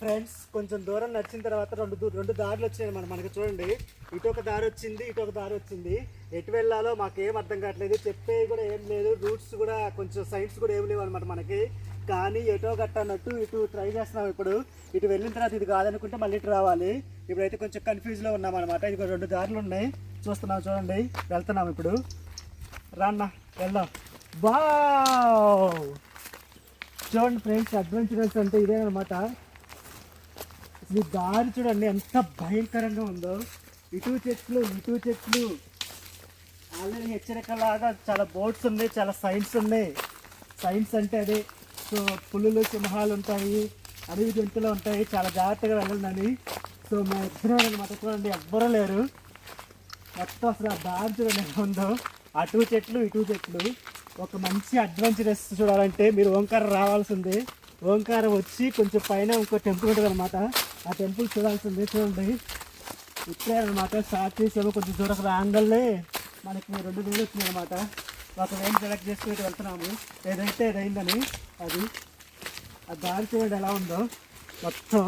Friends కొంచెం దూరం నడిచిన తర్వాత రెండు దారులు వచ్చాయి మనకి చూడండి. ఇటు ఒక దారి వచ్చింది, ఇటు ఒక దారి వచ్చింది. ఎటు వెళ్ళాలో మాకేం అర్థం కావట్లేదు, చెప్పేవి కూడా ఏం లేదు, రూట్స్ కూడా కొంచెం సైన్స్ కూడా ఏం లేవు అనమాట మనకి. కానీ ఎటో గట్ట అన్నట్టు ఇటు ట్రై చేస్తున్నాం. ఇప్పుడు ఇటు వెళ్ళిన తర్వాత ఇది కాదనుకుంటే మళ్ళీ ఇటు రావాలి. ఇప్పుడైతే కొంచెం కన్ఫ్యూజ్లో ఉన్నాం అనమాట. ఇది రెండు దారులు ఉన్నాయి చూస్తున్నాం, చూడండి వెళ్తున్నాం ఇప్పుడు. రాన్నా వెళ్దాం. వావ్ చూడండి ఫ్రెండ్స్, అడ్వెంచరస్ అంటే ఇదే అనమాట. ఈ దారి చూడండి ఎంత భయంకరంగా ఉందో. ఇటు చెట్లు ఇటు చెట్లు, ఆల్రెడీ హెచ్చరికలాగా చాలా బోర్డ్స్ ఉన్నాయి, చాలా సైన్స్ ఉన్నాయి. సైన్స్ అంటే అదే. సో పులులు సింహాలు ఉంటాయి, అడవి జంతువులు ఉంటాయి, చాలా జాగ్రత్తగా వెళ్ళండి. సో మా ఇద్దరు అనమాట చూడండి, ఎవ్వరూ లేరు. మొత్తం అసలు ఆ దారి చూడండి ఎలా ఉందో. అటు చెట్లు ఇటు చెట్లు. ఒక మంచి అడ్వెంచరస్ చూడాలంటే మీరు ఓంకారం రావాల్సిందే. ఓంకారం వచ్చి కొంచెం పైన ఇంకో టెంపుల్ ఉంటుంది అనమాట, ఆ టెంపుల్ చూడాల్సిందే. చూడండి ఇప్పుడే అనమాట స్టార్ట్ చేసాము. కొంచెం దూరం యాంగల్లే మనకి 2 వేలు వచ్చినాయి అనమాట. ఒక వేలు సెలెక్ట్ చేసుకుని వెళ్తున్నాము. ఏదైతే ఏదైందని అది ఆ దారి చూడండి ఎలా ఉందో మొత్తం.